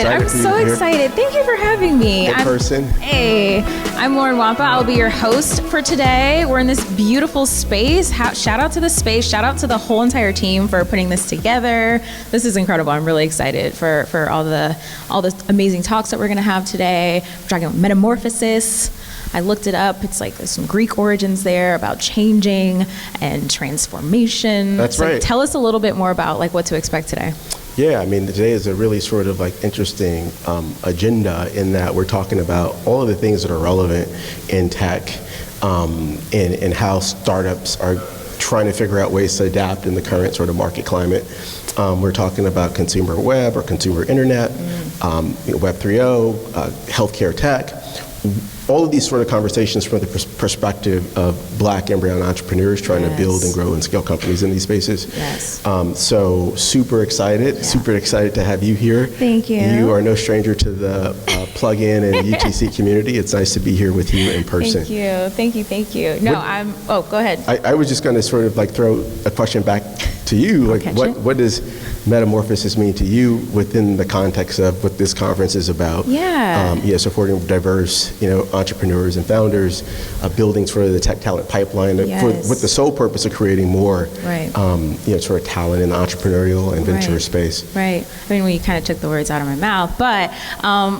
I'm so excited. Thank you for having me. In person. Hey, I'm Lauren Wampa. I'll be your host for today. We're in this beautiful space. Shout out to the space. Shout out to the whole entire team for putting this together. This is incredible. I'm really excited for all the amazing talks that we're going to have today. We're talking about metamorphosis. I looked it up. It's like there's some Greek origins there about changing and transformation. That's right. Tell us a little bit more about like what to expect today. Yeah, I mean, today is a really sort of like interesting agenda in that we're talking about all of the things that are relevant in tech and how startups are trying to figure out ways to adapt in the current sort of market climate. We're talking about consumer web or consumer internet, Web 3.0, healthcare tech. All of these sort of conversations from the perspective of Black embryo entrepreneurs trying to build and grow and scale companies in these spaces. Yes. So super excited to have you here. Thank you. You are no stranger to the plug-in and UTC community. It's nice to be here with you in person. Thank you. No, go ahead. I was just going to sort of like throw a question back to you. Like what does metamorphosis mean to you within the context of what this conference is about? Supporting diverse, entrepreneurs and founders, building sort of the tech talent pipeline with the sole purpose of creating more, sort of talent in the entrepreneurial and venture space. Right. I mean, we kind of took the words out of my mouth, but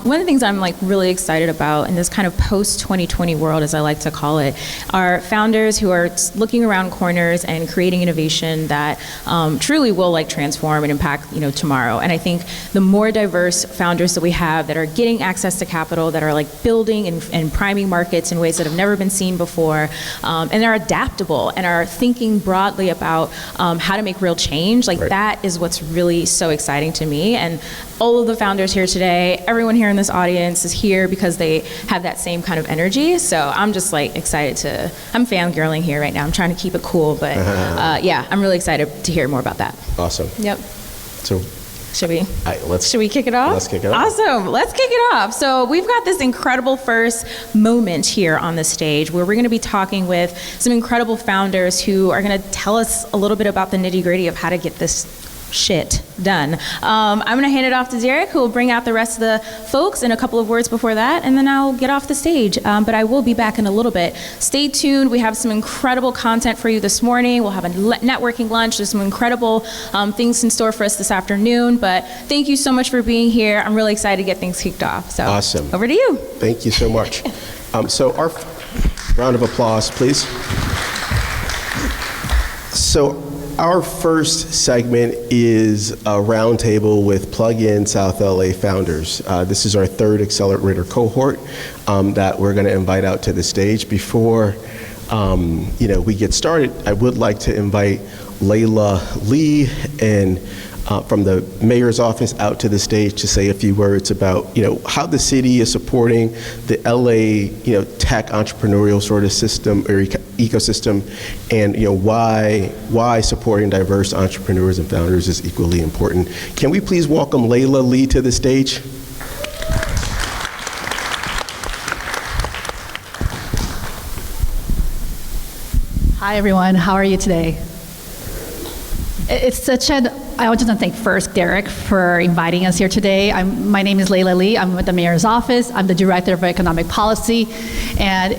one of the things I'm like really excited about in this kind of post-2020 world, as I like to call it, are founders who are looking around corners and creating innovation that truly will like transform and impact, tomorrow. And I think the more diverse founders that we have that are getting access to capital, that are like building and priming markets in ways that have never been seen before, and they're adaptable and are thinking broadly about how to make real change, that is what's really so exciting to me. And all of the founders here today, everyone here in this audience is here because they have that same kind of energy. So I'm just like excited I'm fangirling here right now. I'm trying to keep it cool, but I'm really excited to hear more about that. Awesome. Yep. So should we kick it off? Let's kick it off. Awesome. Let's kick it off. So we've got this incredible first moment here on the stage where we're going to be talking with some incredible founders who are going to tell us a little bit about the nitty-gritty of how to get this shit done. I'm going to hand it off to Derek, who will bring out the rest of the folks in a couple of words before that, and then I'll get off the stage. But I will be back in a little bit. Stay tuned. We have some incredible content for you this morning. We'll have a networking lunch. There's some incredible things in store for us this afternoon. But thank you so much for being here. I'm really excited to get things kicked off. So awesome. Over to you. Thank you so much. So our round of applause, please. So our first segment is a roundtable with Plug-in South LA founders. This is our third accelerator cohort that we're going to invite out to the stage. Before we get started, I would like to invite Layla Lee and from the mayor's office out to the stage to say a few words about how the city is supporting the LA tech entrepreneurial sort of system or ecosystem, and why supporting diverse entrepreneurs and founders is equally important. Can we please welcome Layla Lee to the stage? Hi everyone, how are you today? I want to thank first Derek for inviting us here today. My name is Layla Lee. I'm with the mayor's office. I'm the director of economic policy. And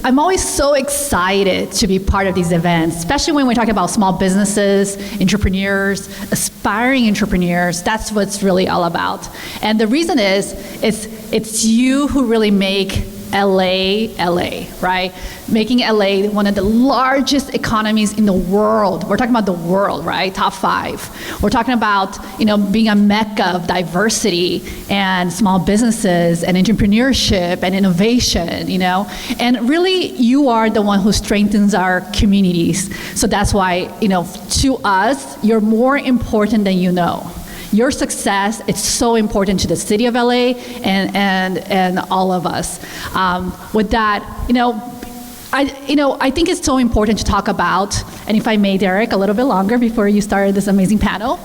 I'm always so excited to be part of these events, especially when we're talking about small businesses, entrepreneurs, aspiring entrepreneurs. That's what it's really all about. And the reason is, it's you who really make LA, right? Making LA one of the largest economies in the world. We're talking about the world, right? Top 5. We're talking about, being a mecca of diversity and small businesses and entrepreneurship and innovation, And really, you are the one who strengthens our communities. So that's why, to us, you're more important than you know. Your success, it's so important to the city of LA and all of us. With that, I think it's so important to talk about, and if I may, Derek, a little bit longer before you started this amazing panel.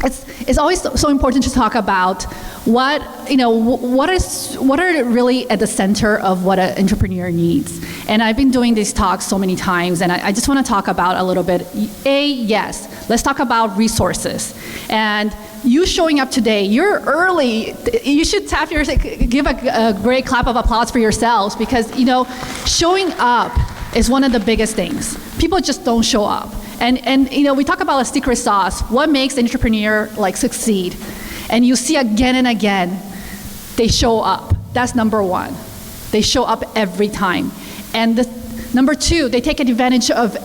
it's always so important to talk about what are really at the center of what an entrepreneur needs. And I've been doing these talks so many times, and I just want to talk about a little bit. Yes, let's talk about resources. And you showing up today, you're early. You should give a great clap of applause for yourselves, because showing up is one of the biggest things. People just don't show up. And we talk about a secret sauce. What makes an entrepreneur succeed? And you see again and again, they show up. That's number one. They show up every time. And number two, they take advantage of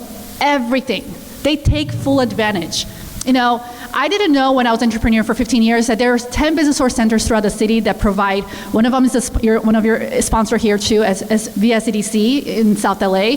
everything. They take full advantage. I didn't know when I was an entrepreneur for 15 years that there's 10 business source centers throughout the city that provide. One of them is one of your sponsor here too, as via CDC in South LA.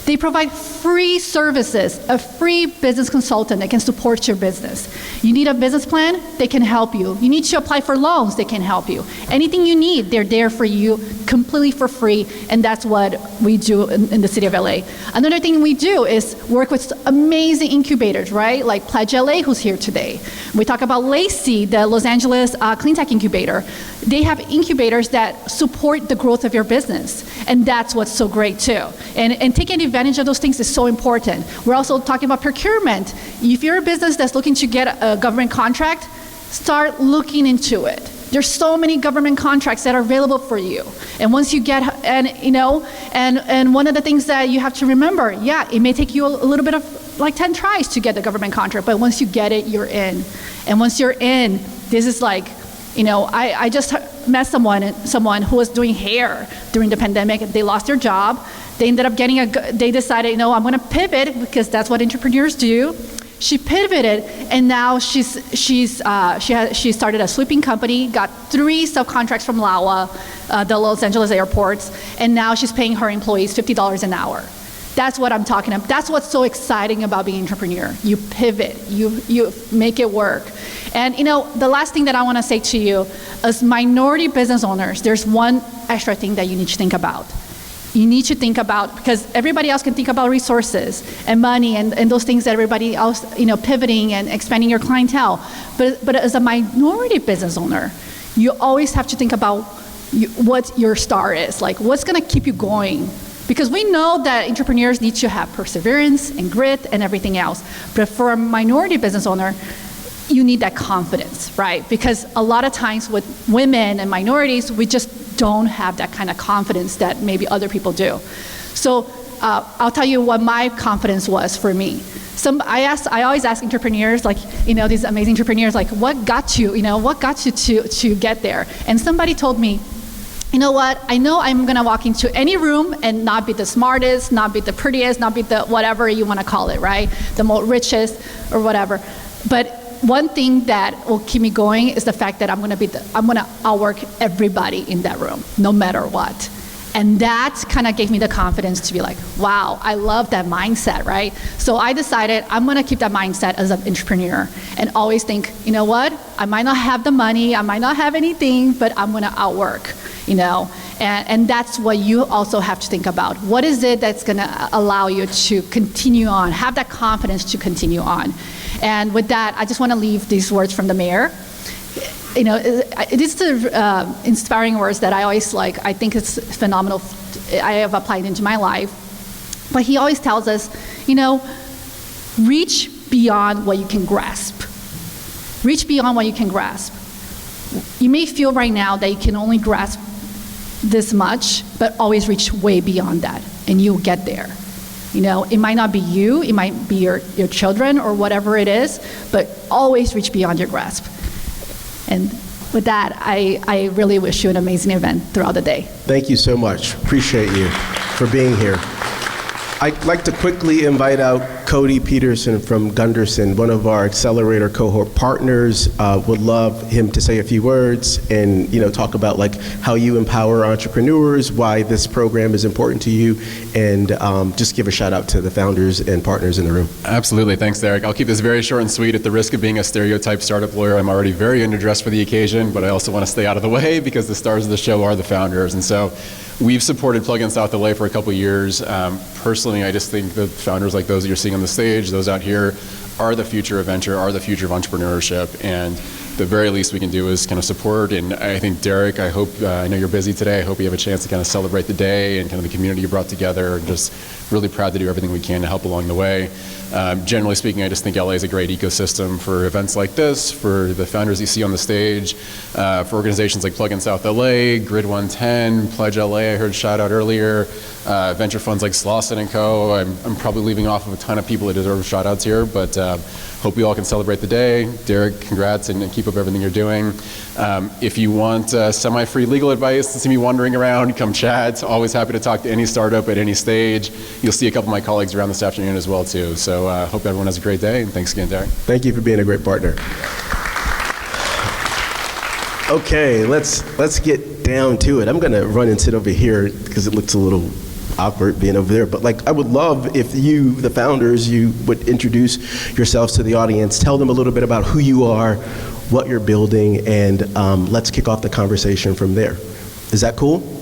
They provide free services, a free business consultant that can support your business. You need a business plan, they can help you. You need to apply for loans, they can help you. Anything you need, they're there for you completely for free, and that's what we do in the city of LA. Another thing we do is work with amazing incubators, right? Like Pledge LA, who's here today. We talk about Lacey, the Los Angeles Clean Tech Incubator. They have incubators that support the growth of your business, and that's what's so great too. And taking advantage of those things is so important. We're also talking about procurement. If you're a business that's looking to get a government contract, start looking into it. There's so many government contracts that are available for you. And once you get, and one of the things that you have to remember, it may take you a little bit of 10 tries to get the government contract, but once you get it, you're in. And once you're in, this is I just met someone who was doing hair during the pandemic. They lost their job. They ended up they decided, I'm going to pivot, because that's what entrepreneurs do. She pivoted, and now she started a sweeping company, got 3 subcontracts from LAWA, the Los Angeles airports, and now she's paying her employees $50 an hour. That's what I'm talking about. That's what's so exciting about being an entrepreneur. You pivot, you make it work. And the last thing that I want to say to you, as minority business owners, there's one extra thing that you need to think about. You need to think about, because everybody else can think about resources and money and those things that everybody else, pivoting and expanding your clientele. But as a minority business owner, you always have to think about what your star is, what's going to keep you going. Because we know that entrepreneurs need to have perseverance and grit and everything else. But for a minority business owner, you need that confidence, right? Because a lot of times with women and minorities, we just don't have that kind of confidence that maybe other people do. So I'll tell you what my confidence was for me. I always ask entrepreneurs, these amazing entrepreneurs, what got you, to get there? And somebody told me, you know what, I know I'm gonna walk into any room and not be the smartest, not be the prettiest, not be the whatever you wanna call it, right? The most richest or whatever. But one thing that will keep me going is the fact that I'm gonna outwork everybody in that room, no matter what. And that kind of gave me the confidence to be like, wow, I love that mindset, right? So I decided I'm gonna keep that mindset as an entrepreneur and always think, you know what, I might not have the money, I might not have anything, but I'm gonna outwork, And that's what you also have to think about. What is it that's gonna allow you to continue on, have that confidence to continue on? And with that, I just wanna leave these words from the mayor. It is the inspiring words that I always like. I think it's phenomenal. I have applied into my life. But he always tells us, reach beyond what you can grasp. Reach beyond what you can grasp. You may feel right now that you can only grasp this much, but always reach way beyond that, and you'll get there. It might not be you, it might be your children or whatever it is, but always reach beyond your grasp. And with that, I really wish you an amazing event throughout the day. Thank you so much. Appreciate you for being here. I'd like to quickly invite out Cody Peterson from Gunderson, one of our accelerator cohort partners. Would love him to say a few words and talk about how you empower entrepreneurs, why this program is important to you, and just give a shout out to the founders and partners in the room. Absolutely, thanks Derek. I'll keep this very short and sweet. At the risk of being a stereotype startup lawyer, I'm already very underdressed for the occasion, but I also want to stay out of the way because the stars of the show are the founders. And so we've supported Plug-in South LA for a couple years. Personally, I just think the founders like those that you're seeing on the stage, those out here, are the future of venture, are the future of entrepreneurship, and the very least we can do is kind of support. And I think, Derek, I know you're busy today. I hope you have a chance to kind of celebrate the day and kind of the community you brought together, and just really proud to do everything we can to help along the way. Generally speaking, I just think LA is a great ecosystem for events like this, for the founders you see on the stage, for organizations like Plug in South LA, Grid 110, Pledge LA, I heard shout out earlier, venture funds like Slauson & Co. I'm probably leaving off of a ton of people that deserve shout outs here, but hope we all can celebrate the day. Derek, congrats, and keep up everything you're doing. If you want semi-free legal advice and see me wandering around, come chat. Always happy to talk to any startup at any stage. You'll see a couple of my colleagues around this afternoon as well, too. So hope everyone has a great day, and thanks again, Derek. Thank you for being a great partner. Okay, let's get down to it. I'm going to run and sit over here because it looks a little awkward being over there, but I would love if you, the founders, you would introduce yourselves to the audience, tell them a little bit about who you are, what you're building, and let's kick off the conversation from there. Is that cool?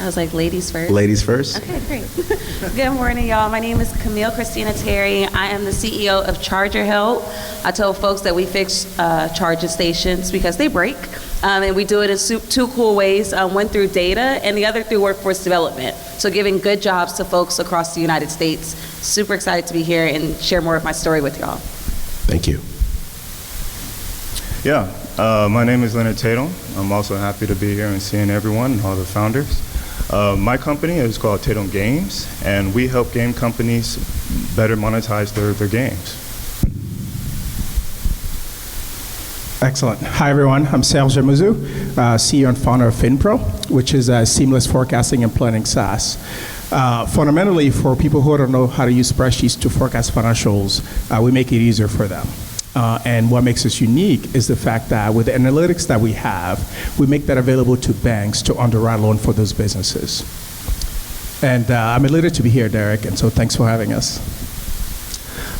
I was like, ladies first. Ladies first. Okay, great. Good morning, y'all. My name is Camille Christina Terry. I am the CEO of Charger Help. I told folks that we fix charging stations because they break. And we do it in two cool ways. One through data and the other through workforce development. So giving good jobs to folks across the United States. Super excited to be here and share more of my story with y'all. Thank you. Yeah, my name is Leonard Tatum. I'm also happy to be here and seeing everyone, all the founders. My company is called Tatum Games, and we help game companies better monetize their games. Excellent. Hi, everyone. I'm Serge Jamuzu, CEO and founder of FinPro, which is a seamless forecasting and planning SaaS. Fundamentally, for people who don't know how to use spreadsheets to forecast financials, we make it easier for them. And what makes us unique is the fact that with the analytics that we have, we make that available to banks to underwrite loan for those businesses. And I'm elated to be here, Derek, and so thanks for having us.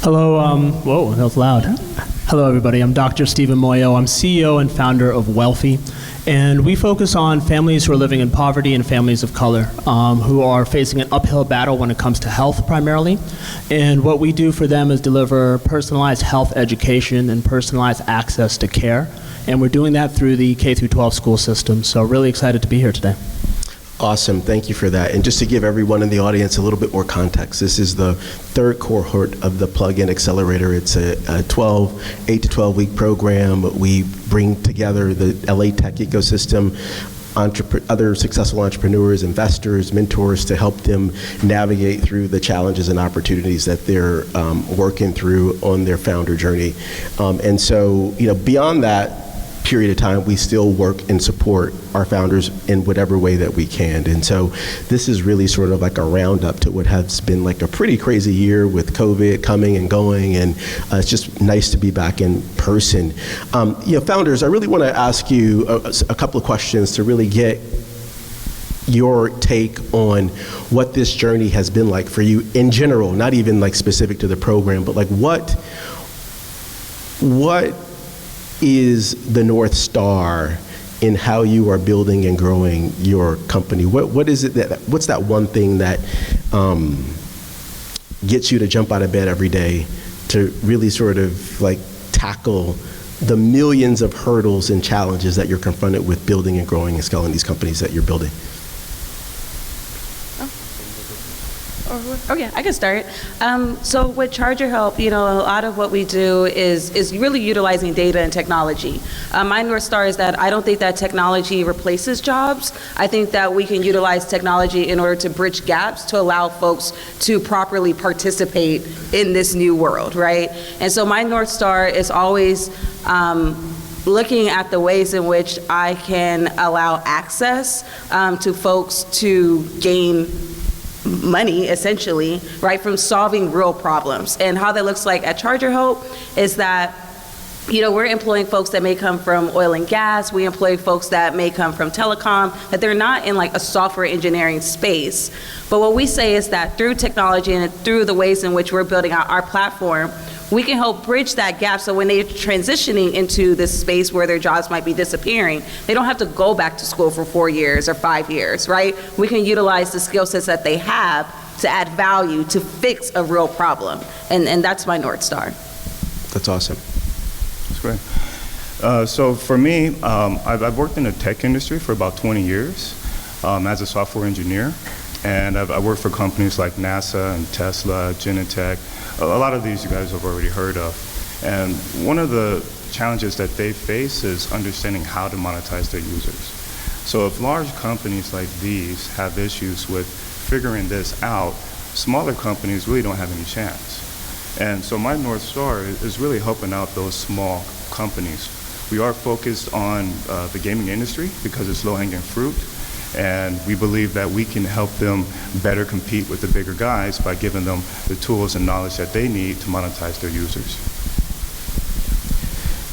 Hello, whoa, that was loud. Hello, everybody. I'm Dr. Stephen Moyo. I'm CEO and founder of Wealthy, and we focus on families who are living in poverty and families of color who are facing an uphill battle when it comes to health primarily. And what we do for them is deliver personalized health education and personalized access to care. And we're doing that through the K-12 school system. So really excited to be here today. Awesome, thank you for that. And just to give everyone in the audience a little bit more context, this is the third cohort of the Plug-in Accelerator. It's a 8 to 12 week program. We bring together the LA tech ecosystem, other successful entrepreneurs, investors, mentors to help them navigate through the challenges and opportunities that they're working through on their founder journey. And so, beyond that period of time, we still work and support our founders in whatever way that we can. And so this is really sort of like a roundup to what has been like a pretty crazy year with COVID coming and going, and it's just nice to be back in person. Founders, I really want to ask you a couple of questions to really get your take on what this journey has been like for you in general, not even like specific to the program, but like what is the North Star in how you are building and growing your company? What is it what's that one thing that gets you to jump out of bed every day to really sort of like tackle the millions of hurdles and challenges that you're confronted with building and growing and scaling these companies that you're building? Oh yeah, I can start. So with Charger Help, a lot of what we do is really utilizing data and technology. My North Star is that I don't think that technology replaces jobs. I think that we can utilize technology in order to bridge gaps to allow folks to properly participate in this new world, right? And so my North Star is always looking at the ways in which I can allow access to folks to gain money, essentially, right, from solving real problems. And how that looks like at Charger Hope is that, we're employing folks that may come from oil and gas, we employ folks that may come from telecom, that they're not in like a software engineering space. But what we say is that through technology and through the ways in which we're building out our platform, we can help bridge that gap so when they're transitioning into this space where their jobs might be disappearing, they don't have to go back to school for 4 years or 5 years, right? We can utilize the skill sets that they have to add value to fix a real problem. And that's my North Star. That's awesome. That's great. So for me, I've worked in the tech industry for about 20 years as a software engineer. And I worked for companies like NASA and Tesla, Genentech. A lot of these you guys have already heard of. And one of the challenges that they face is understanding how to monetize their users. So if large companies like these have issues with figuring this out, smaller companies really don't have any chance. And so my North Star is really helping out those small companies. We are focused on the gaming industry because it's low-hanging fruit. And we believe that we can help them better compete with the bigger guys by giving them the tools and knowledge that they need to monetize their users.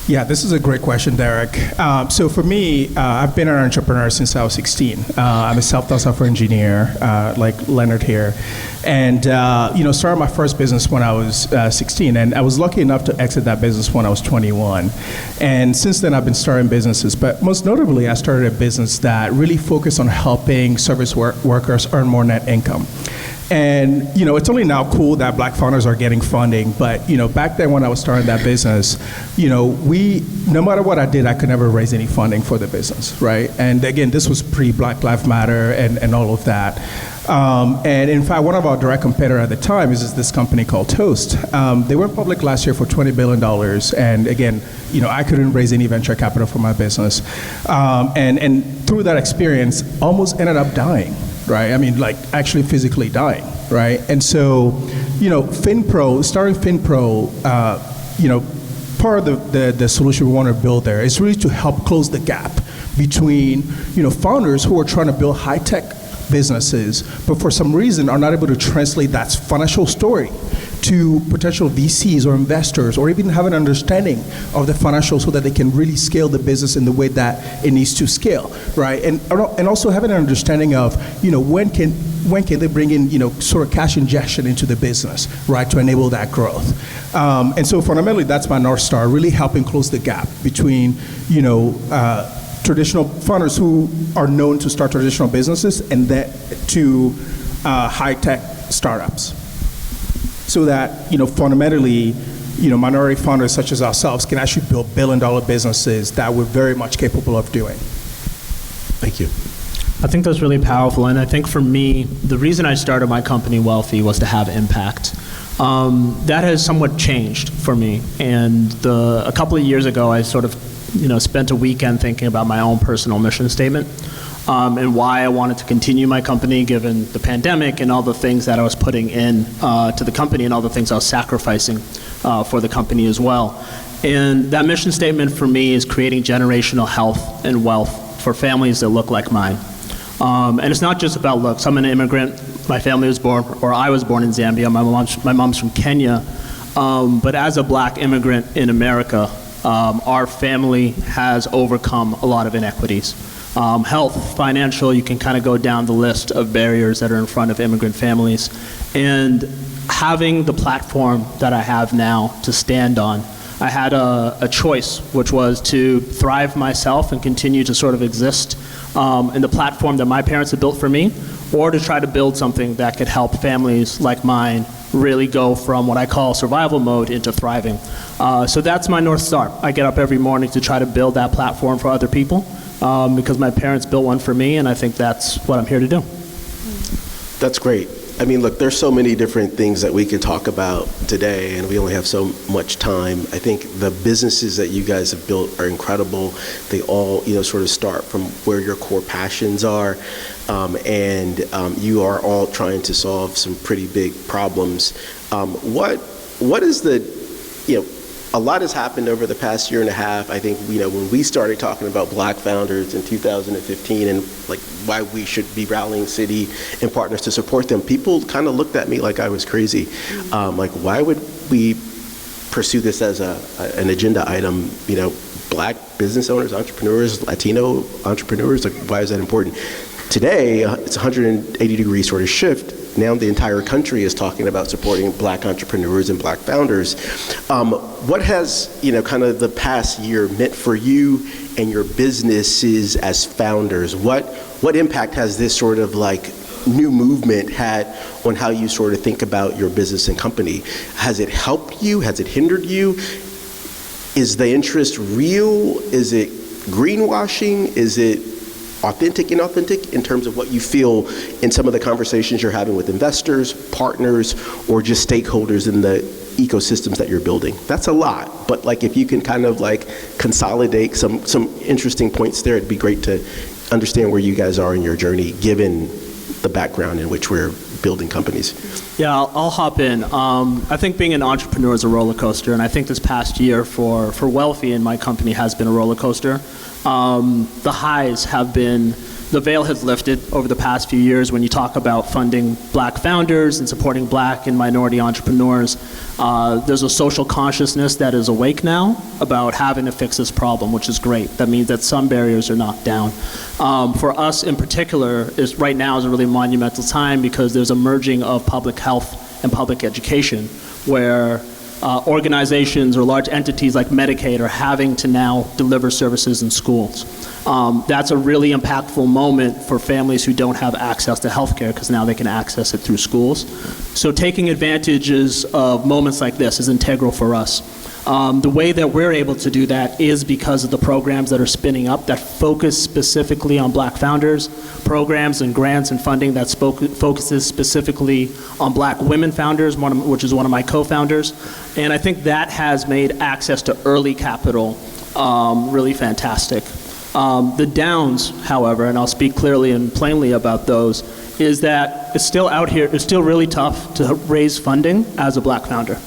Yeah, this is a great question, Derek. So for me, I've been an entrepreneur since I was 16. I'm a self-taught software engineer, like Leonard here. And, started my first business when I was 16. And I was lucky enough to exit that business when I was 21. And since then, I've been starting businesses. But most notably, I started a business that really focused on helping service workers earn more net income. And, it's only now cool that Black founders are getting funding, but, back then when I was starting that business, no matter what I did, I could never raise any funding for the business, right? And again, this was pre-Black Lives Matter and all of that. And in fact, one of our direct competitors at the time is this company called Toast. They went public last year for $20 billion, and again, I couldn't raise any venture capital for my business. And through that experience, almost ended up dying. Right? I mean, like actually physically dying, right? And so, FinPro, starting FinPro, part of the solution we want to build there is really to help close the gap between, founders who are trying to build high-tech businesses, but for some reason are not able to translate that financial story to potential VCs or investors, or even have an understanding of the financials so that they can really scale the business in the way that it needs to scale, right? And also having an understanding of, when can they bring in, sort of cash injection into the business, right, to enable that growth. And so fundamentally, that's my North Star, really helping close the gap between, traditional founders who are known to start traditional businesses and then to high-tech startups. So that, fundamentally, minority founders such as ourselves can actually build billion-dollar businesses that we're very much capable of doing. Thank you. I think that's really powerful, and I think for me, the reason I started my company Wealthy was to have impact. That has somewhat changed for me, and a couple of years ago, I sort of, spent a weekend thinking about my own personal mission statement. And why I wanted to continue my company given the pandemic and all the things that I was putting in to the company and all the things I was sacrificing for the company as well. And that mission statement for me is creating generational health and wealth for families that look like mine. And it's not just about looks. I'm an immigrant. My family was born, or I was born in Zambia. My mom's from Kenya. But as a Black immigrant in America, our family has overcome a lot of inequities. Health, financial, you can kind of go down the list of barriers that are in front of immigrant families. And having the platform that I have now to stand on, I had a choice, which was to thrive myself and continue to sort of exist in the platform that my parents had built for me, or to try to build something that could help families like mine really go from what I call survival mode into thriving. So that's my North Star. I get up every morning to try to build that platform for other people. Because my parents built one for me, and I think that's what I'm here to do. That's great. I mean, look, there's so many different things that we can talk about today, and we only have so much time. I think the businesses that you guys have built are incredible. They all, sort of start from where your core passions are, and you are all trying to solve some pretty big problems. What is the, a lot has happened over the past year and a half. I think, when we started talking about Black founders in 2015 and like why we should be rallying city and partners to support them, people kind of looked at me like I was crazy. Like, why would we pursue this as an agenda item? Black business owners, entrepreneurs, Latino entrepreneurs, like, why is that important? Today, it's a 180-degree sort of shift. Now the entire country is talking about supporting Black entrepreneurs and Black founders. What has, kind of the past year meant for you and your businesses as founders? What impact has this sort of like new movement had on how you sort of think about your business and company? Has it helped you? Has it hindered you? Is the interest real? Is it greenwashing? Is it authentic, inauthentic in terms of what you feel in some of the conversations you're having with investors, partners, or just stakeholders in the ecosystems that you're building? That's a lot, but like if you can kind of like consolidate some interesting points there, it'd be great to understand where you guys are in your journey, given the background in which we're building companies. Yeah, I'll hop in. I think being an entrepreneur is a roller coaster, and I think this past year for Wealthy and my company has been a roller coaster. The highs have been, the veil has lifted over the past few years when you talk about funding black founders and supporting black and minority entrepreneurs. There's a social consciousness that is awake now about having to fix this problem, which is great. That means that some barriers are knocked down. For us in particular, right now is a really monumental time because there's a merging of public health and public education where organizations or large entities like Medicaid are having to now deliver services in schools. That's a really impactful moment for families who don't have access to healthcare because now they can access it through schools. So taking advantages of moments like this is integral for us. The way that we're able to do that is because of the programs that are spinning up that focus specifically on black founders, programs and grants and funding that focuses specifically on black women founders, which is one of my co-founders. And I think that has made access to early capital really fantastic. The downs, however, and I'll speak clearly and plainly about those, is that it's still out here, it's still really tough to raise funding as a black founder.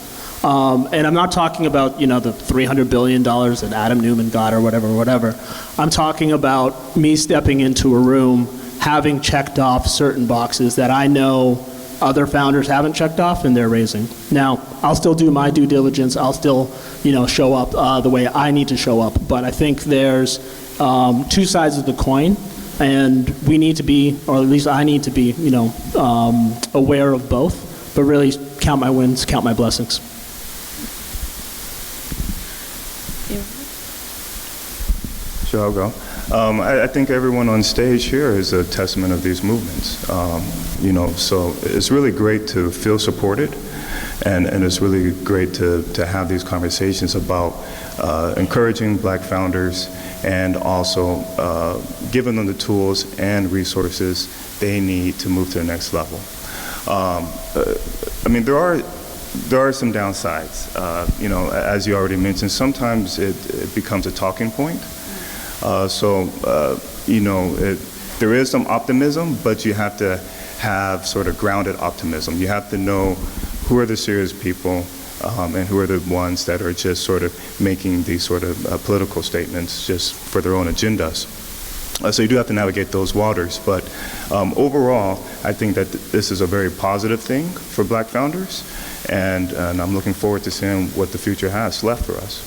And I'm not talking about, the $300 billion that Adam Newman got or whatever. I'm talking about me stepping into a room, having checked off certain boxes that I know other founders haven't checked off and they're raising. Now, I'll still do my due diligence. I'll still, show up the way I need to show up. But I think there's two sides of the coin, and we need to be, or at least I need to be, aware of both, but really count my wins, count my blessings. Sure, I'll go. I think everyone on stage here is a testament of these movements. So it's really great to feel supported, and it's really great to have these conversations about encouraging black founders and also giving them the tools and resources they need to move to the next level. There are some downsides. As you already mentioned, sometimes it becomes a talking point. There is some optimism, but you have to have sort of grounded optimism. You have to know who are the serious people and who are the ones that are just sort of making these sort of political statements just for their own agendas. So you do have to navigate those waters. But overall, I think that this is a very positive thing for black founders, and I'm looking forward to seeing what the future has left for us.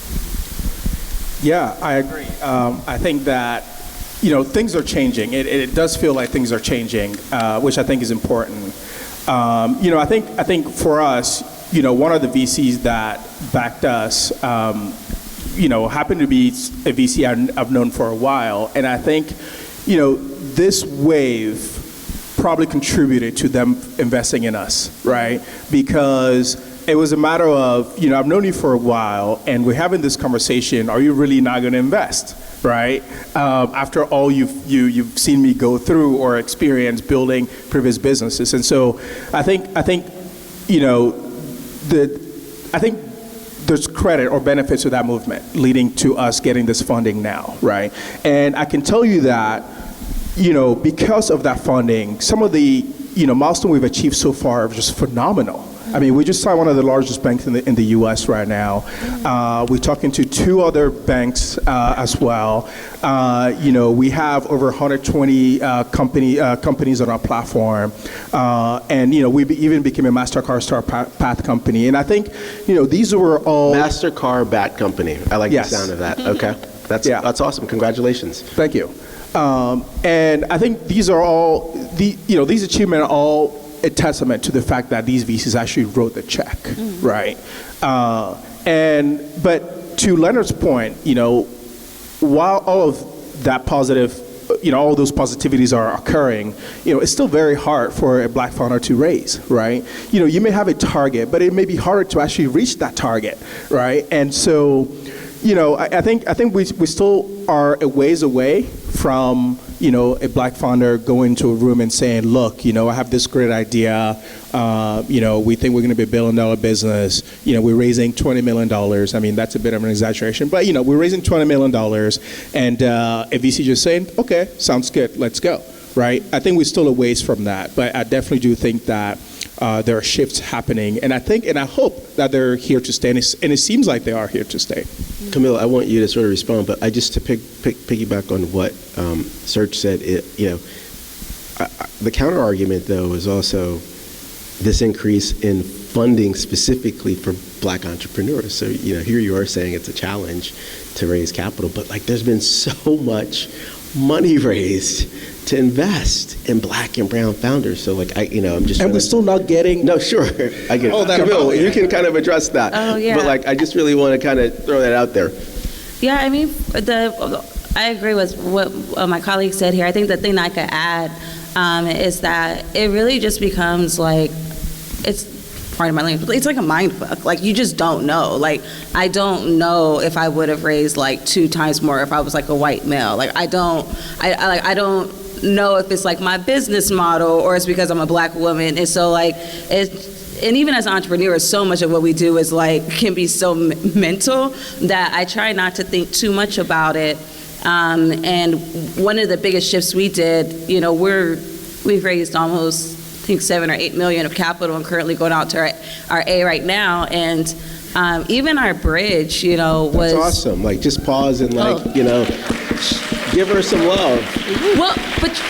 Yeah, I agree. I think that, things are changing. It does feel like things are changing, which I think is important. I think for us, one of the VCs that backed us, happened to be a VC I've known for a while. And I think, this wave probably contributed to them investing in us, right? Because it was a matter of, I've known you for a while, and we're having this conversation. Are you really not going to invest, right? After all you've seen me go through or experience building previous businesses, and so I think there's credit or benefits to that movement leading to us getting this funding now, right? And I can tell you that, because of that funding, some of the milestones we've achieved so far are just phenomenal. I mean, we just signed one of the largest banks in the U.S. right now. We're talking to two other banks as well. We have over 120 companies on our platform. And we even became a MasterCard Star Path company. And I think, these were all... MasterCard BAT company. I like Yes. the sound of that. Okay. That's awesome. Congratulations. Thank you. And I think these are all, these achievements are all a testament to the fact that these VCs actually wrote the check, right? But to Leonard's point, while all of that positive all those positivities are occurring, it's still very hard for a Black founder to raise, right? You may have a target, but it may be harder to actually reach that target, right? And so, I think we still are a ways away from, a Black founder going into a room and saying, look, I have this great idea. We think we're going to be a $1 billion business. We're raising $20 million. I mean, that's a bit of an exaggeration, but, we're raising $20 million. And a VC just saying, okay, sounds good, let's go, right? I think we're still a ways from that, but I definitely do think that there are shifts happening. And I think, and I hope that they're here to stay, and it seems like they are here to stay. Camille, I want you to sort of respond, but I just to piggyback on what Serge said. The counter argument, though, is also this increase in funding specifically for Black entrepreneurs. So here you are saying it's a challenge to raise capital, but there's been so much money raised to invest in Black and brown founders. So I'm just. And we're still not getting. No, sure, I get it. Oh, that Camille, about, you can kind of address that. Oh, yeah. But I just really want to kind of throw that out there. Yeah, I mean, I agree with what my colleague said here. I think the thing I could add is that it really just becomes it's part of my language. It's like a mind fuck. You just don't know. I don't know if I would have raised 2 times more if I was a white male. I don't know if it's my business model or it's because I'm a Black woman. And so and even as entrepreneurs, so much of what we do is can be so mental that I try not to think too much about it. And one of the biggest shifts we did, we've raised almost, I think, 7 or 8 million of capital and currently going out to our A right now. And even our bridge, was. That's awesome. Just pause and give her some love. Well, but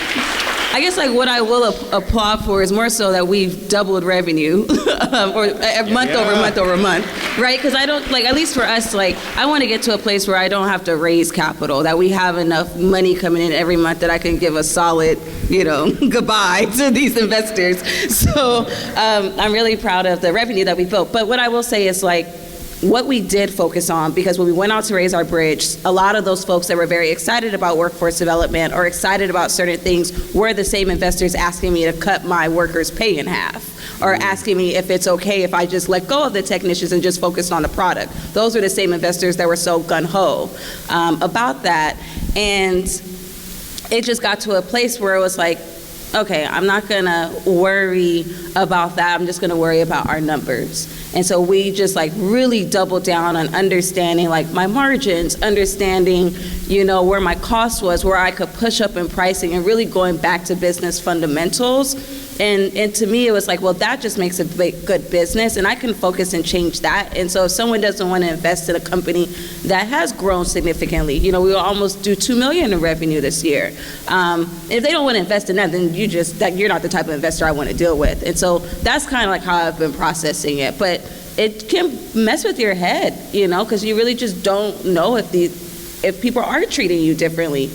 I guess what I will applaud for is more so that we've doubled revenue, or month over month, right? Because I don't at least for us, I want to get to a place where I don't have to raise capital, that we have enough money coming in every month that I can give a solid, goodbye to these investors. So I'm really proud of the revenue that we built. But what I will say is what we did focus on, because when we went out to raise our bridge, a lot of those folks that were very excited about workforce development or excited about certain things were the same investors asking me to cut my workers' pay in half, or asking me if it's okay if I just let go of the technicians and just focused on the product. Those are the same investors that were so gung-ho about that. And it just got to a place where it was okay, I'm not gonna worry about that. I'm just gonna worry about our numbers. And so we just really doubled down on understanding my margins, understanding, where my cost was, where I could push up in pricing, and really going back to business fundamentals. And to me, it was well, that just makes a good business, and I can focus and change that. And so if someone doesn't want to invest in a company that has grown significantly, we will almost do $2 million in revenue this year. If they don't want to invest in that, then you're not the type of investor I want to deal with. And so that's kind of how I've been processing it. But it can mess with your head, because you really just don't know if people are treating you differently.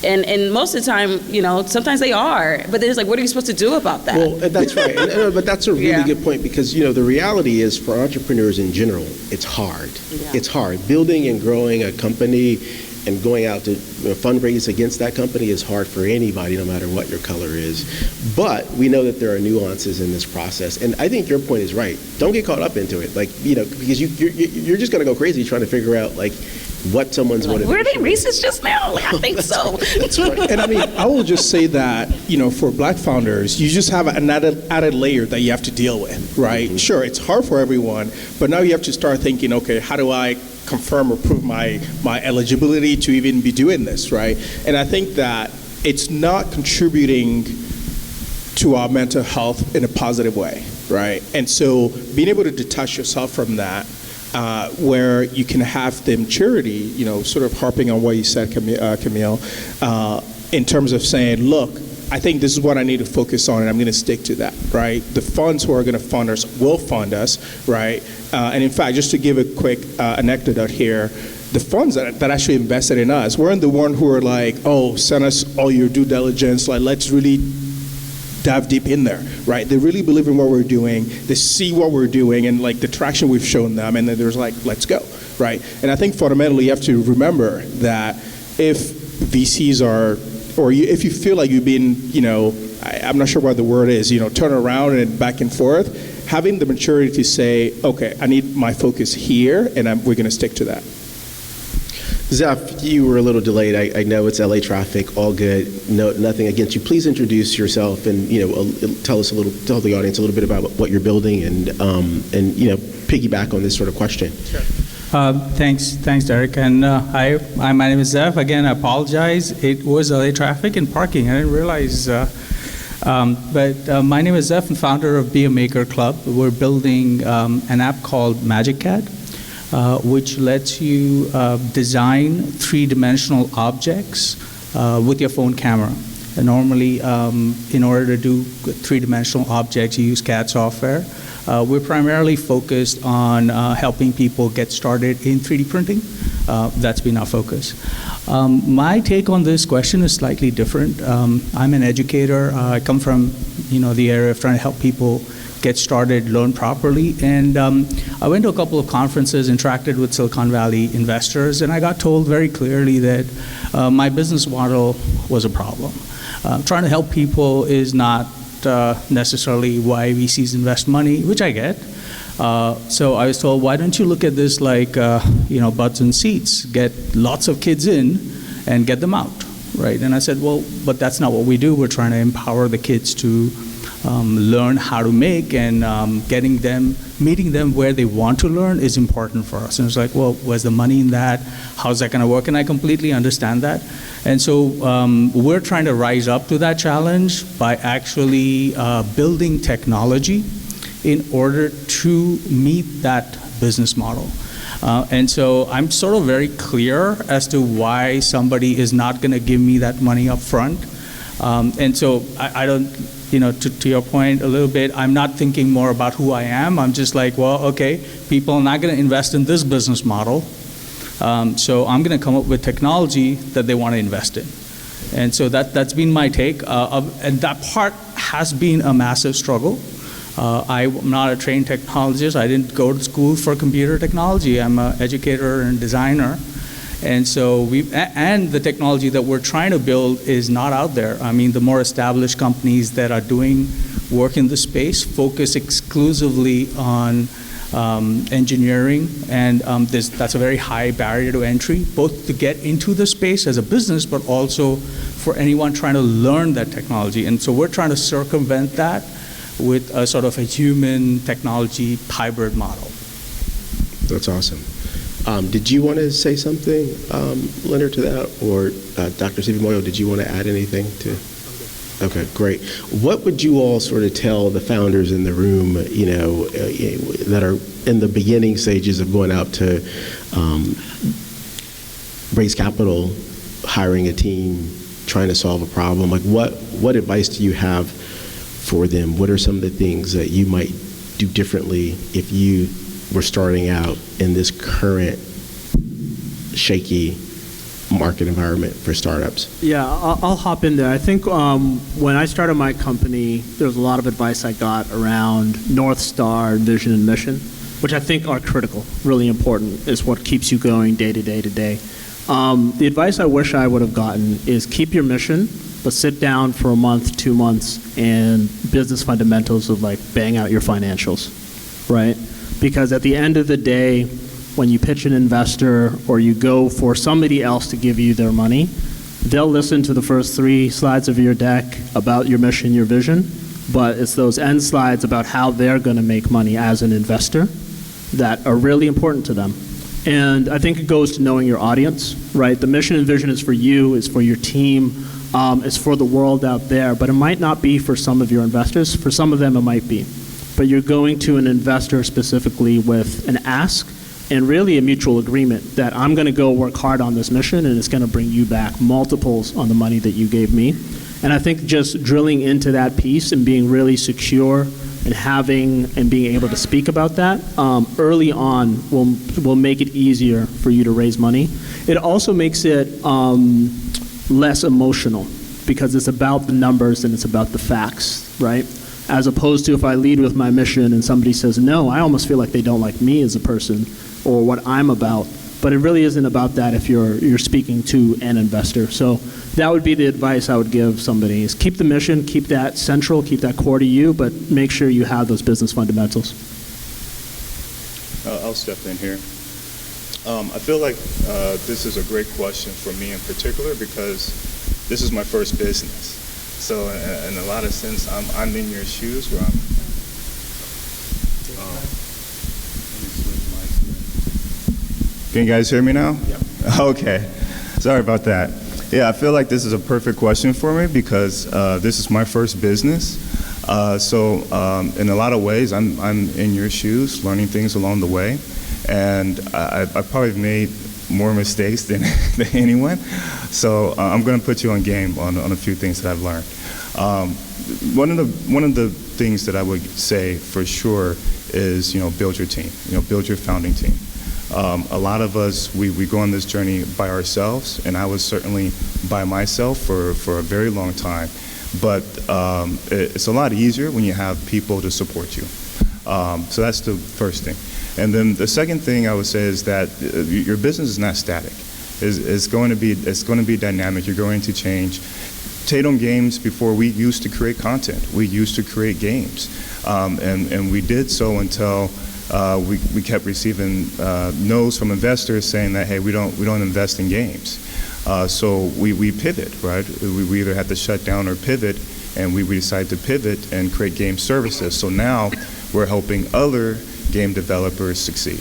And most of the time, sometimes they are. But then it's what are you supposed to do about that? Well, that's right. But that's a really good point, because, the reality is for entrepreneurs in general, it's hard. Yeah. It's hard. Building and growing a company and going out to fundraise against that company is hard for anybody, no matter what your color is. But we know that there are nuances in this process. And I think your point is right. Don't get caught up into it. Because you're just going to go crazy trying to figure out, what someone's motivation. Were they racist just now? I think so. That's right. And I will just say that, for Black founders, you just have an added layer that you have to deal with, right? Mm-hmm. Sure, it's hard for everyone, but now you have to start thinking, okay, how do I confirm or prove my eligibility to even be doing this, right? And I think that it's not contributing to our mental health in a positive way, right? And so being able to detach yourself from that, where you can have the maturity, sort of harping on what you said, Camille, in terms of saying, look, I think this is what I need to focus on, and I'm going to stick to that, right? The funds who are going to fund us will fund us, right? And in fact, just to give a quick anecdote here, the funds that actually invested in us weren't the one who were send us all your due diligence, let's really dive deep in there, right? They really believe in what we're doing. They see what we're doing and the traction we've shown them, and then there's let's go, right? And I think fundamentally you have to remember that if VCs are or if you feel like you've been, I'm not sure what the word is, turn around and back and forth, having the maturity to say, okay, I need my focus here, and we're going to stick to that. Zeph, you were a little delayed. I know it's LA traffic, all good, nothing against you. Please introduce yourself and tell the audience a little bit about what you're building and piggyback on this sort of question. Sure. Thanks, Derek. And my name is Zeph. Again, I apologize. It was LA traffic and parking. I didn't realize. But my name is Zeph, and founder of Be a Maker Club. We're building an app called Magic Cat, which lets you design three-dimensional objects with your phone camera. And normally, in order to do three-dimensional objects, you use CAD software. We're primarily focused on helping people get started in 3D printing. That's been our focus. My take on this question is slightly different. I'm an educator. I come from the area of trying to help people get started, learn properly. And I went to a couple of conferences, interacted with Silicon Valley investors, and I got told very clearly that my business model was a problem. Trying to help people is not necessarily why VCs invest money, which I get. So I was told, why don't you look at this like butts and seats, get lots of kids in and get them out, right? And I said, well, but that's not what we do. We're trying to empower the kids to learn how to make, and meeting them where they want to learn is important for us. And it's like, well, where's the money in that? How's that going to work? And I completely understand that. And so we're trying to rise up to that challenge by actually building technology in order to meet that business model. And so I'm sort of very clear as to why somebody is not going to give me that money up front. And so I don't, to your point a little bit, I'm not thinking more about who I am. I'm just like, well, okay, people are not going to invest in this business model. So I'm going to come up with technology that they want to invest in. And so that's been my take. And that part has been a massive struggle. I'm not a trained technologist. I didn't go to school for computer technology. I'm an educator and designer. And so and the technology that we're trying to build is not out there. I mean, the more established companies that are doing work in the space focus exclusively on engineering, and that's a very high barrier to entry, both to get into the space as a business, but also for anyone trying to learn that technology. And so we're trying to circumvent that with a sort of a human technology hybrid model. That's awesome. Did you want to say something, Leonard, to that? Or Dr. Stephen Moyo, did you want to add anything to? Okay, great. What would you all sort of tell the founders in the room, that are in the beginning stages of going out to raise capital, hiring a team, trying to solve a problem? Like, what advice do you have for them? What are some of the things that you might do differently if you were starting out in this current shaky market environment for startups? Yeah, I'll hop in there. I think when I started my company, there was a lot of advice I got around North Star, vision, and mission, which I think are critical, really important, is what keeps you going day to day to day. The advice I wish I would have gotten is keep your mission, but sit down for a month, 2 months, and business fundamentals of like bang out your financials, right? Because at the end of the day, when you pitch an investor or you go for somebody else to give you their money, they'll listen to the first 3 slides of your deck about your mission, your vision, but it's those end slides about how they're going to make money as an investor that are really important to them. And I think it goes to knowing your audience, right? The mission and vision is for you, is for your team, it's for the world out there, but it might not be for some of your investors. For some of them, it might be. But you're going to an investor specifically with an ask and really a mutual agreement that I'm going to go work hard on this mission, and it's going to bring you back multiples on the money that you gave me. And I think just drilling into that piece and being really secure and being able to speak about that early on will make it easier for you to raise money. It also makes it less emotional because it's about the numbers and it's about the facts, right? As opposed to if I lead with my mission and somebody says no, I almost feel like they don't like me as a person or what I'm about. But it really isn't about that if you're speaking to an investor. So that would be the advice I would give somebody is keep the mission, keep that central, keep that core to you, but make sure you have those business fundamentals. I'll step in here. I feel like this is a great question for me in particular because this is my first business. So in a lot of sense, I'm in your shoes where I'm. Can you guys hear me now? Yep. Okay. Sorry about that. Yeah, I feel like this is a perfect question for me because this is my first business. So in a lot of ways, I'm in your shoes, learning things along the way. And I probably made more mistakes than anyone. So I'm going to put you on game on a few things that I've learned. One of the things that I would say for sure is, build your team, build your founding team. A lot of us, we go on this journey by ourselves, and I was certainly by myself for a very long time. But it's a lot easier when you have people to support you. So that's the first thing. And then the second thing I would say is that your business is not static. It's going to be dynamic. You're going to change. Tatum Games, before we used to create content. We used to create games, and we did so until we kept receiving no's from investors saying that, hey, we don't invest in games. So we pivot, right? We either had to shut down or pivot, and we decided to pivot and create game services. So now we're helping other game developers succeed.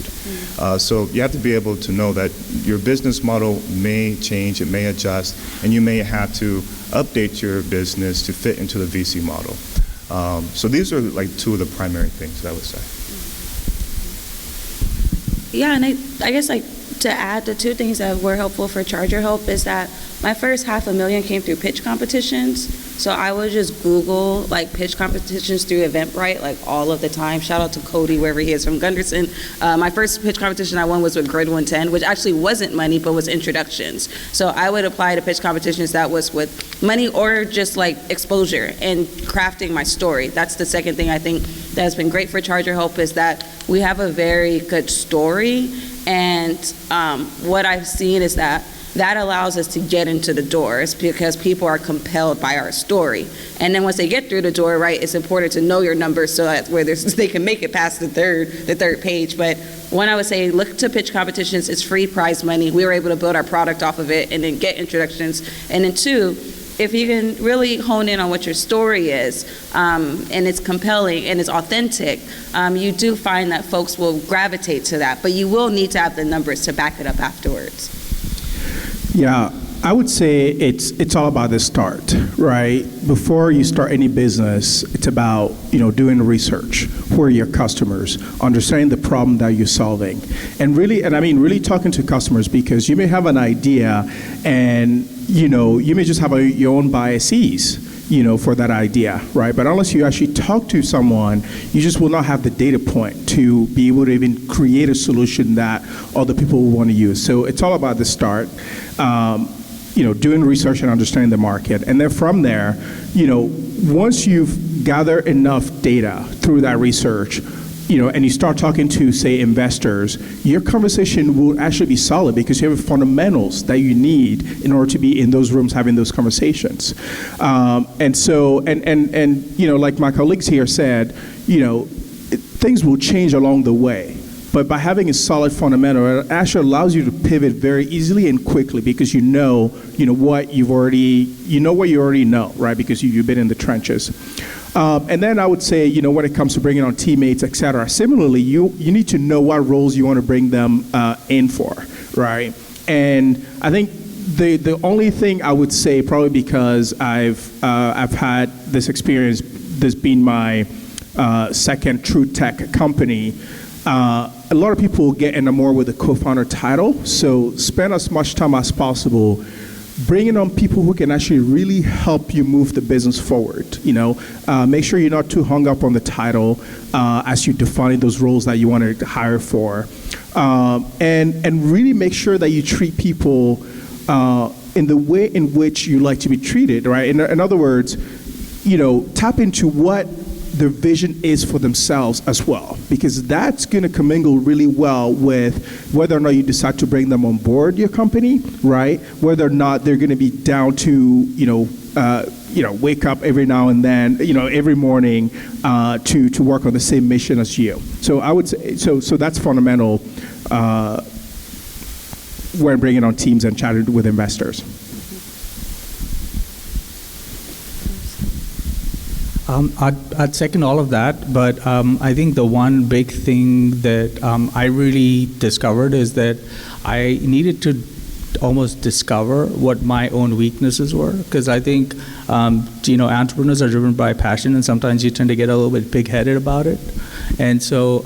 So you have to be able to know that your business model may change, it may adjust, and you may have to update your business to fit into the VC model. So these are like two of the primary things that I would say. Yeah, and I guess to add, the two things that were helpful for Charger Help is that my first $500,000 came through pitch competitions. So I would just Google pitch competitions through Eventbrite all of the time. Shout out to Cody, wherever he is from Gunderson. My first pitch competition I won was with Grid 110, which actually wasn't money, but was introductions. So I would apply to pitch competitions that was with money or just exposure and crafting my story. That's the second thing I think that has been great for Charger Help is that we have a very good story. And what I've seen is that allows us to get into the doors because people are compelled by our story. And then once they get through the door, right, it's important to know your numbers so that they can make it past the third page. But one, I would say, look to pitch competitions. It's free prize money. We were able to build our product off of it and then get introductions. And then two, if you can really hone in on what your story is, and it's compelling and it's authentic, you do find that folks will gravitate to that. But you will need to have the numbers to back it up afterwards. Yeah, I would say it's all about the start, right? Before you start any business, it's about doing research. Who are your customers? Understanding the problem that you're solving, and really talking to customers because you may have an idea, and you may just have your own biases. For that idea, right? But unless you actually talk to someone, you just will not have the data point to be able to even create a solution that other people will want to use. So it's all about the start, doing research and understanding the market. And then from there, once you've gathered enough data through that research, and you start talking to, say, investors, your conversation will actually be solid because you have fundamentals that you need in order to be in those rooms having those conversations. And so, like my colleagues here said, things will change along the way. But by having a solid fundamental, it actually allows you to pivot very easily and quickly because you know what you already know, right? Because you've been in the trenches. And then I would say, when it comes to bringing on teammates, et cetera, similarly, you need to know what roles you want to bring them in for, right? And I think the only thing I would say, probably because I've had this experience, this being my second true tech company, a lot of people get enamored with the co-founder title, so spend as much time as possible bringing on people who can actually really help you move the business forward. Make sure you're not too hung up on the title as you define those roles that you want to hire for, and really make sure that you treat people in the way in which you like to be treated. Right? In other words, tap into what their vision is for themselves as well, because that's going to commingle really well with whether or not you decide to bring them on board your company, right? Whether or not they're going to be down to, wake up every now and then, every morning to work on the same mission as you. So I would say, so that's fundamental when bringing on teams and chatting with investors. I'd second all of that, but I think the one big thing that I really discovered is that I needed to almost discover what my own weaknesses were, because I think entrepreneurs are driven by passion, and sometimes you tend to get a little bit big-headed about it. And so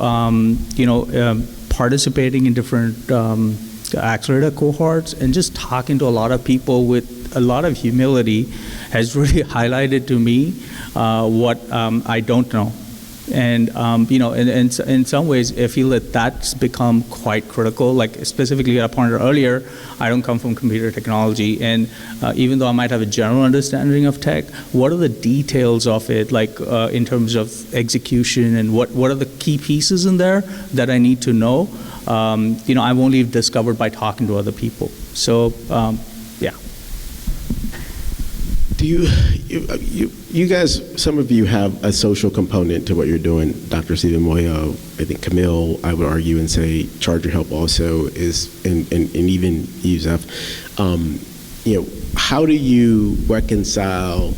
participating in different accelerator cohorts and just talking to a lot of people with a lot of humility has really highlighted to me what I don't know. And, in some ways, I feel that that's become quite critical. Like, specifically, I pointed earlier, I don't come from computer technology. And even though I might have a general understanding of tech, what are the details of it, like in terms of execution, and what are the key pieces in there that I need to know? I've only discovered by talking to other people. So, yeah. Do you guys, some of you have a social component to what you're doing. Dr. Stephen Moyo, I think Camille, I would argue and say Charger Help also is, and even USEF. How do you reconcile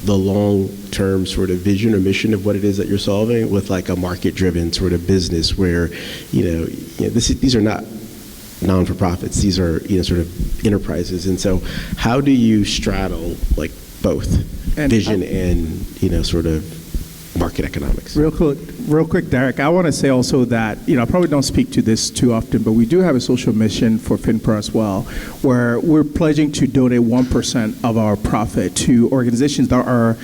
the long-term sort of vision or mission of what it is that you're solving with like a market-driven sort of business where, these are not non-for-profits, these are, sort of enterprises. And so how do you straddle like both vision and, sort of market economics? Real quick, Derek, I want to say also that, I probably don't speak to this too often, but we do have a social mission for FinPro as well, where we're pledging to donate 1% of our profit to organizations that are,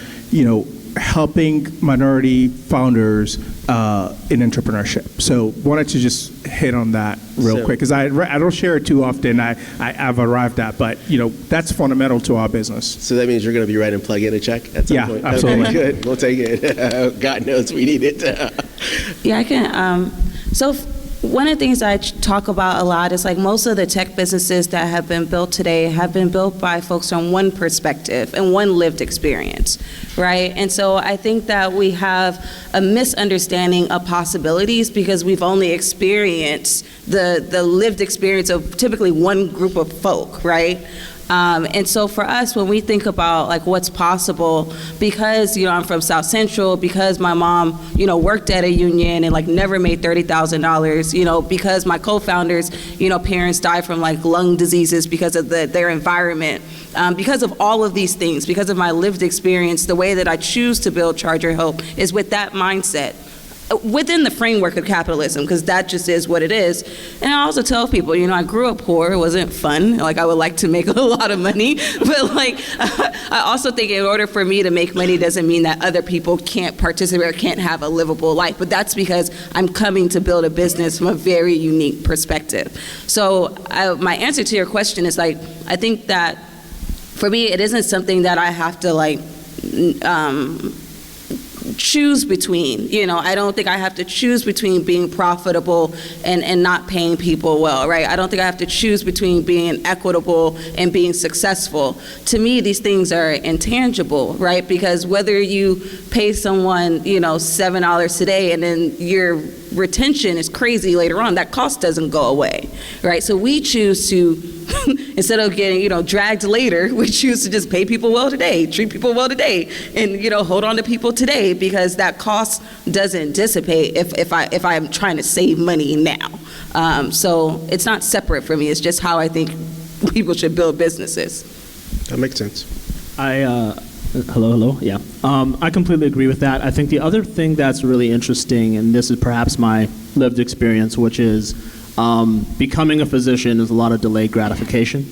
helping minority founders in entrepreneurship. So wanted to just hit on that real quick, because I don't share it too often. I've arrived at, but that's fundamental to our business. So that means you're going to be writing plug-in a check at some point? Yeah, absolutely. Okay, good. We'll take it. God knows we need it. Yeah, I can. So one of the things I talk about a lot is like most of the tech businesses that have been built today have been built by folks from one perspective and one lived experience, right? And so I think that we have a misunderstanding of possibilities because we've only experienced the lived experience of typically one group of folk, right? And so for us, when we think about like what's possible, because I'm from South Central, because my mom worked at a union and like never made $30,000, because my co-founders parents died from like lung diseases because of their environment, because of all of these things, because of my lived experience, the way that I choose to build Charger Hope is with that mindset, within the framework of capitalism, because that just is what it is. And I also tell people, I grew up poor. It wasn't fun. Like, I would like to make a lot of money, but like, I also think in order for me to make money doesn't mean that other people can't participate or can't have a livable life. But that's because I'm coming to build a business from a very unique perspective. So my answer to your question is like, I think that for me, it isn't something that I have to like, choose between. I don't think I have to choose between being profitable and not paying people well, right? I don't think I have to choose between being equitable and being successful. To me, these things are intangible, right? Because whether you pay someone, $7 today and then your retention is crazy later on, that cost doesn't go away, right? So we choose to instead of getting, dragged later, we choose to just pay people well today, treat people well today, and, hold on to people today, because that cost doesn't dissipate if I'm trying to save money now. So it's not separate for me. It's just how I think people should build businesses. That makes sense. Hello, yeah. I completely agree with that. I think the other thing that's really interesting, and this is perhaps my lived experience, which is becoming a physician is a lot of delayed gratification.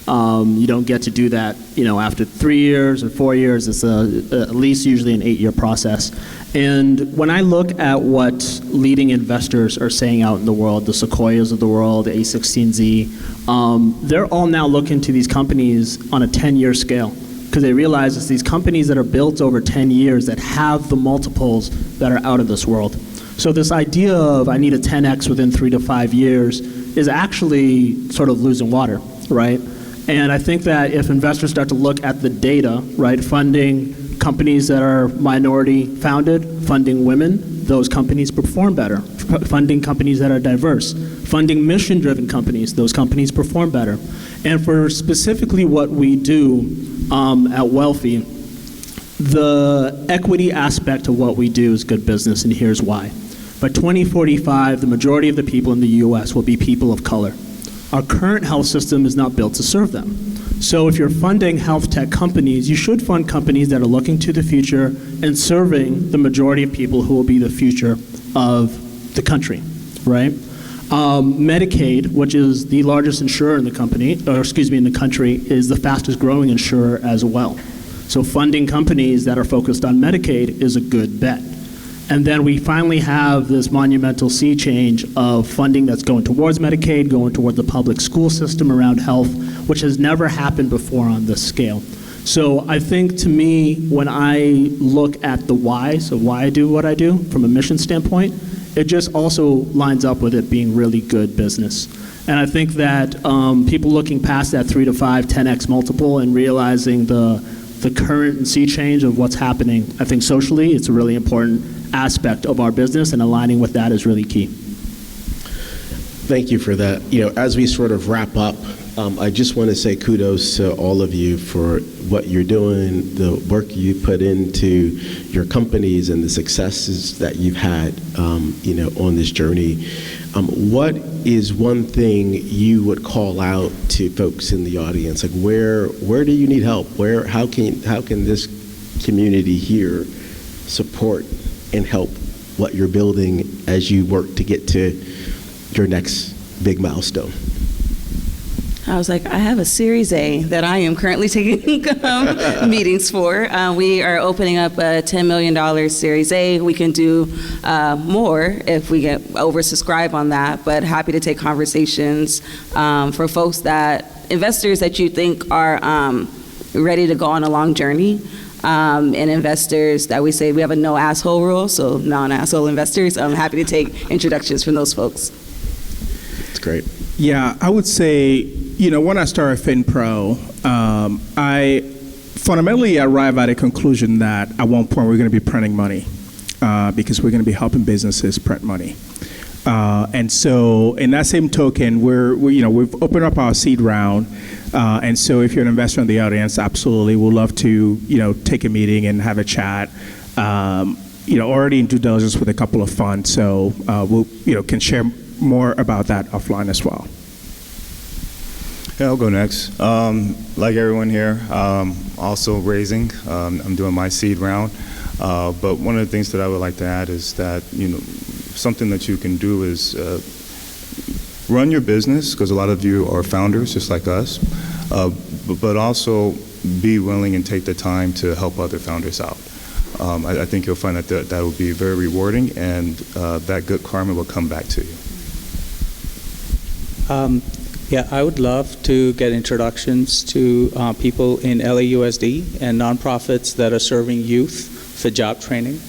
You don't get to do that, after 3 years or 4 years. It's at least usually an 8-year process. And when I look at what leading investors are saying out in the world, the Sequoias of the world, the A16Z, they're all now looking to these companies on a 10-year scale. because they realize it's these companies that are built over 10 years that have the multiples that are out of this world. So this idea of I need a 10x within 3 to 5 years is actually sort of losing water, right? And I think that if investors start to look at the data, right, funding companies that are minority founded, funding women, those companies perform better. Funding companies that are diverse, funding mission-driven companies, those companies perform better. And for specifically what we do at Wealthy, the equity aspect of what we do is good business, and here's why. By 2045, the majority of the people in the U.S. will be people of color. Our current health system is not built to serve them. So if you're funding health tech companies, you should fund companies that are looking to the future and serving the majority of people who will be the future of the country, right? Medicaid, which is the largest insurer in the country, is the fastest growing insurer as well. So funding companies that are focused on Medicaid is a good bet. And then we finally have this monumental sea change of funding that's going towards Medicaid, going toward the public school system around health, which has never happened before on this scale. So I think, to me, when I look at the whys of why I do what I do from a mission standpoint, it just also lines up with it being really good business. And I think that people looking past that 3 to 5, 10x multiple and realizing the current and sea change of what's happening, I think socially it's a really important aspect of our business, and aligning with that is really key. Thank you for that. As we sort of wrap up, I just want to say kudos to all of you for what you're doing, the work you put into your companies, and the successes that you've had, on this journey. What is one thing you would call out to folks in the audience? Like, where do you need help? How can this community here support and help what you're building as you work to get to your next big milestone? I was like, I have a Series A that I am currently taking meetings for. We are opening up a $10 million Series A. We can do more if we get oversubscribed on that, but happy to take conversations for folks investors that you think are ready to go on a long journey. And investors that we say we have a no asshole rule, so non-asshole investors. I'm happy to take introductions from those folks. That's great. Yeah, I would say, when I started FinPro, I fundamentally arrived at a conclusion that at one point we're going to be printing money because we're going to be helping businesses print money. And so, in that same token, we've opened up our seed round. And so, if you're an investor in the audience, absolutely, we'd love to, take a meeting and have a chat. Already in due diligence with a couple of funds, so we'll, can share more about that offline as well. Yeah, I'll go next. Like everyone here, also raising. I'm doing my seed round. But one of the things that I would like to add is that, something that you can do is run your business, because a lot of you are founders just like us, but also be willing and take the time to help other founders out. I think you'll find that will be very rewarding, and that good karma will come back to you. Yeah, I would love to get introductions to people in LAUSD and nonprofits that are serving youth for job training,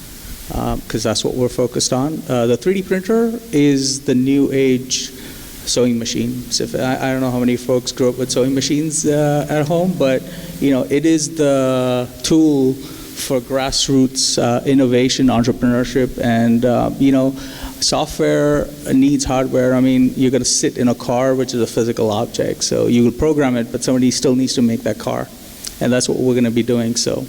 because that's what we're focused on. The 3D printer is the new age sewing machine. So I don't know how many folks grew up with sewing machines at home, but it is the tool for grassroots innovation, entrepreneurship, and software needs hardware. I mean, you're going to sit in a car, which is a physical object, so you would program it, but somebody still needs to make that car, and that's what we're going to be doing. So.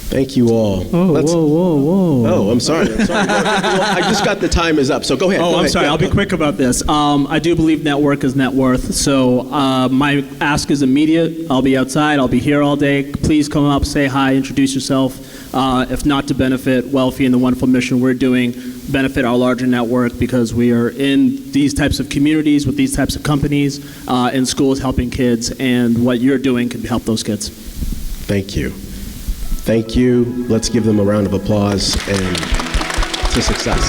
Thank you all. Whoa. Oh, I'm sorry. Well, I just got the time is up, so go ahead. I'm sorry. I'll be quick about this. I do believe network is net worth, so my ask is immediate. I'll be outside. I'll be here all day. Please come up, say hi, introduce yourself. If not to benefit Wealthy and the wonderful mission we're doing, benefit our larger network, because we are in these types of communities with these types of companies, in schools helping kids, and what you're doing can help those kids. Thank you. Thank you. Let's give them a round of applause and to success.